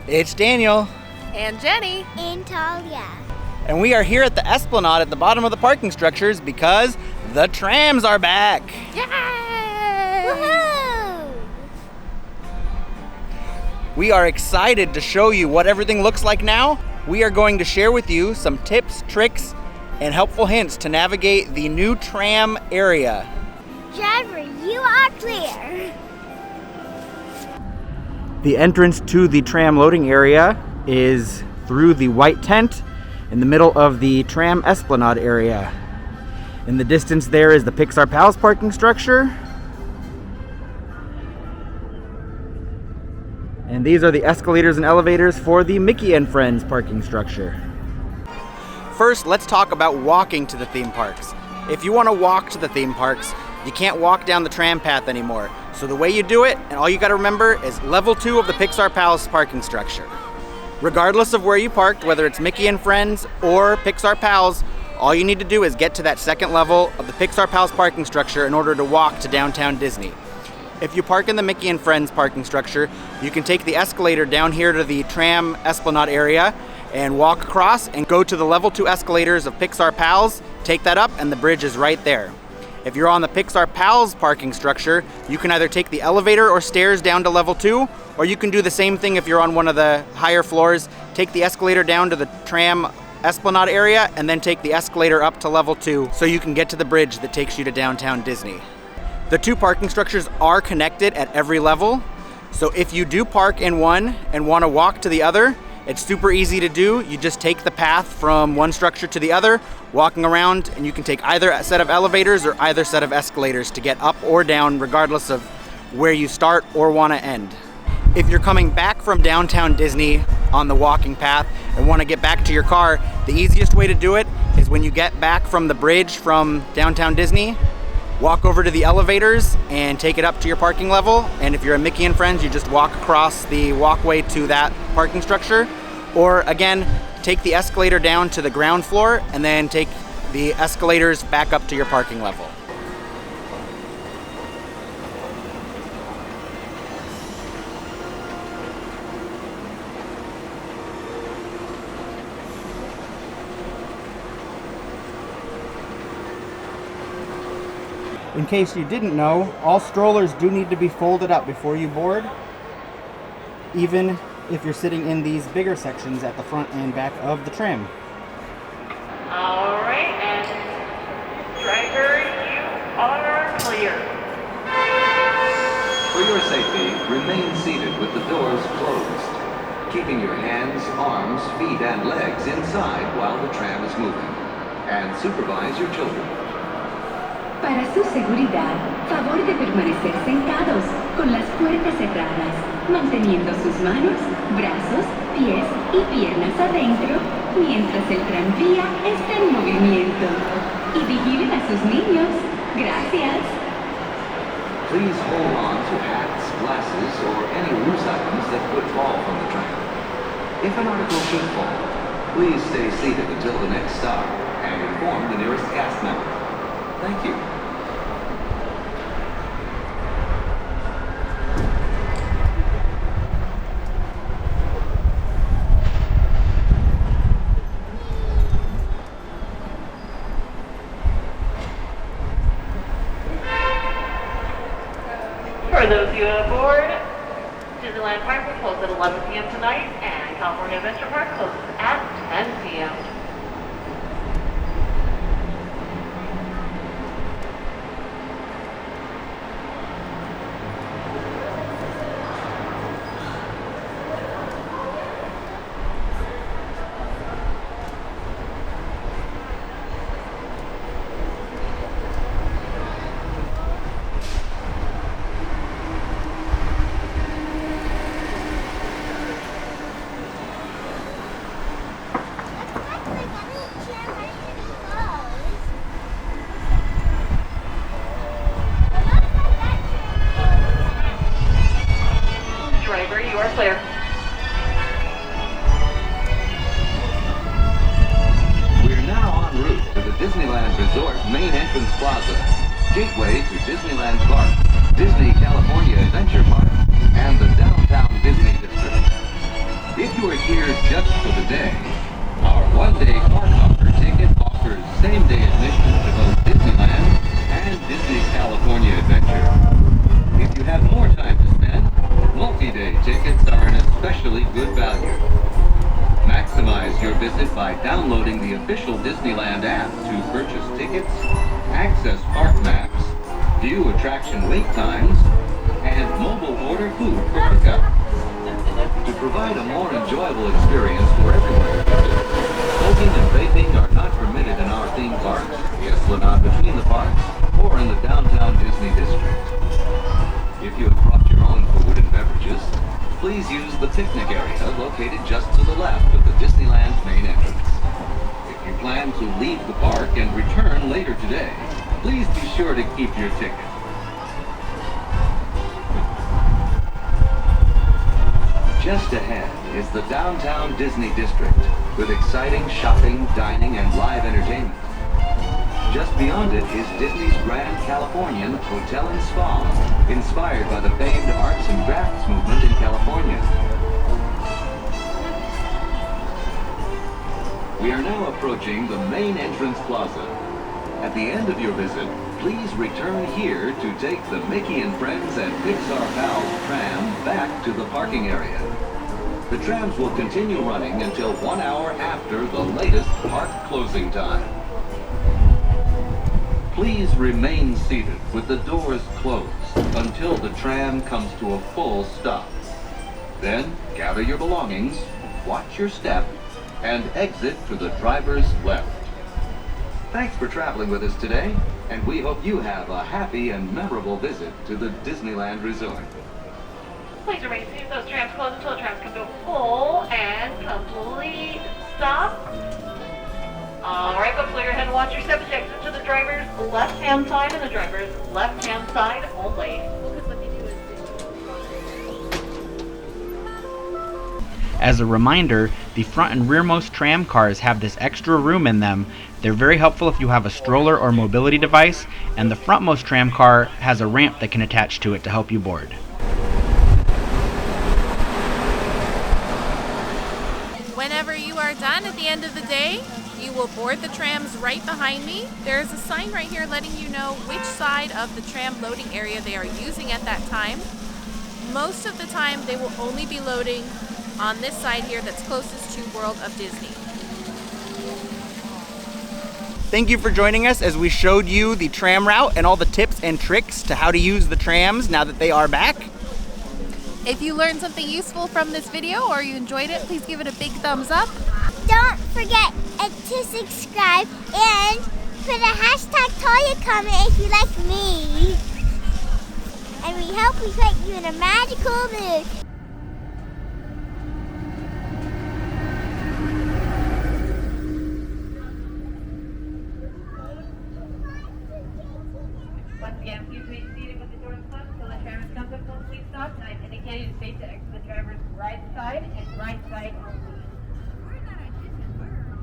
It's Daniel. And Jenny. And Talia. And we are here at the Esplanade at the bottom of the parking structures because the trams are back. Yay! Woohoo! We are excited to show you what everything looks like now. We are going to share with you some tips, tricks, and helpful hints to navigate the new tram area. Driver, you are clear. The entrance to the tram loading area is through the white tent in the middle of the tram Esplanade area. In the distance there is the Pixar Palace parking structure. And these are the escalators and elevators for the Mickey and Friends parking structure. First, let's talk about walking to the theme parks. If you want to walk to the theme parks, you can't walk down the tram path anymore. So the way you do it, and all you gotta remember, is level 2 of the Pixar Palace parking structure. Regardless of where you parked, whether it's Mickey and Friends or Pixar Pals, all you need to do is get to that second level of the Pixar Palace parking structure in order to walk to downtown Disney. If you park in the Mickey and Friends parking structure, you can take the escalator down here to the tram Esplanade area and walk across and go to the level 2 escalators of Pixar Pals, take that up, and the bridge is right there. If you're on the Pixar Pals parking structure, you can either take the elevator or stairs down to level 2, or you can do the same thing if you're on one of the higher floors. Take the escalator down to the tram Esplanade area, and then take the escalator up to level 2 so you can get to the bridge that takes you to downtown Disney. The two parking structures are connected at every level, so if you do park in one and want to walk to the other, it's super easy to do. You just take the path from one structure to the other, walking around, and you can take either set of elevators or either set of escalators to get up or down, regardless of where you start or want to end. If you're coming back from downtown Disney on the walking path and want to get back to your car, the easiest way to do it is when you get back from the bridge from downtown Disney, walk over to the elevators and take it up to your parking level. And if you're a Mickey and Friends, you just walk across the walkway to that parking structure. Or again, take the escalator down to the ground floor and then take the escalators back up to your parking level. In case you didn't know, all strollers do need to be folded up before you board, even if you're sitting in these bigger sections at the front and back of the tram. All right, and driver, you are clear. For your safety, remain seated with the doors closed, keeping your hands, arms, feet, and legs inside while the tram is moving, and supervise your children. Para su seguridad, favor de permanecer sentados con las puertas cerradas, manteniendo sus manos, brazos, pies y piernas adentro mientras el tranvía está en movimiento. Y vigilen a sus niños. Gracias. Please hold on to hats, glasses, or any loose items that could fall from the tram. If an article should fall, please stay seated until the next stop and inform the nearest cast member. Thank you. For those of you aboard, Disneyland Park will close at 11 p.m. tonight, and California Adventure Park closes at 10 p.m. Driver, you are clear. We're now en route to the Disneyland Resort Main Entrance Plaza, gateway to Disneyland Park, Disney California Adventure Park, and the downtown Disney District. If you are here just for the day, our one-day park hopper ticket offers same-day admission to both Disneyland and Disney's California Adventure. If you have more time to spend, multi-day tickets are an especially good value. Maximize your visit by downloading the official Disneyland app to purchase tickets, access park maps, view attraction wait times, and mobile order food for pickup. To provide a more enjoyable experience for everyone, smoking and vaping are not permitted in our theme parks, the Esplanade between the parks, or in the downtown Disney district. If you have brought your own food and beverages, please use the picnic area located just to the left of the Disneyland main entrance. If you plan to leave the park and return later today, please be sure to keep your ticket. Just ahead is the downtown Disney district with exciting shopping, dining, and live entertainment. Just beyond it is Disney's Grand Californian Hotel and Spa, inspired by the famed arts and crafts movement in California. We are now approaching the main entrance plaza. At the end of your visit, please return here to take the Mickey and Friends and Pixar Pals tram back to the parking area. The trams will continue running until 1 hour after the latest park closing time. Please remain seated with the doors closed until the tram comes to a full stop. Then gather your belongings, watch your step, and exit to the driver's left. Thanks for traveling with us today, and we hope you have a happy and memorable visit to the Disneyland Resort. Please remain seated. Those trams close until the trams come to a full and complete stop. Alright, folks, clear your head and watch your steps. Exit to the driver's left-hand side and the driver's left-hand side only. As a reminder, the front and rearmost tram cars have this extra room in them. They're very helpful if you have a stroller or mobility device, and the frontmost tram car has a ramp that can attach to it to help you board. Whenever you are done at the end of the day, you will board the trams right behind me. There is a sign right here letting you know which side of the tram loading area they are using at that time. Most of the time, they will only be loading on this side here that's closest to World of Disney. Thank you for joining us as we showed you the tram route and all the tips and tricks to how to use the trams now that they are back. If you learned something useful from this video or you enjoyed it, please give it a big thumbs up. Don't forget to subscribe and put a hashtag Toya comment if you like me. And we hope we put you in a magical mood. Once again, please remain seated with the doors closed until the tram comes to a complete stop. And I've indicated it's safe to exit the driver's right side and right side only.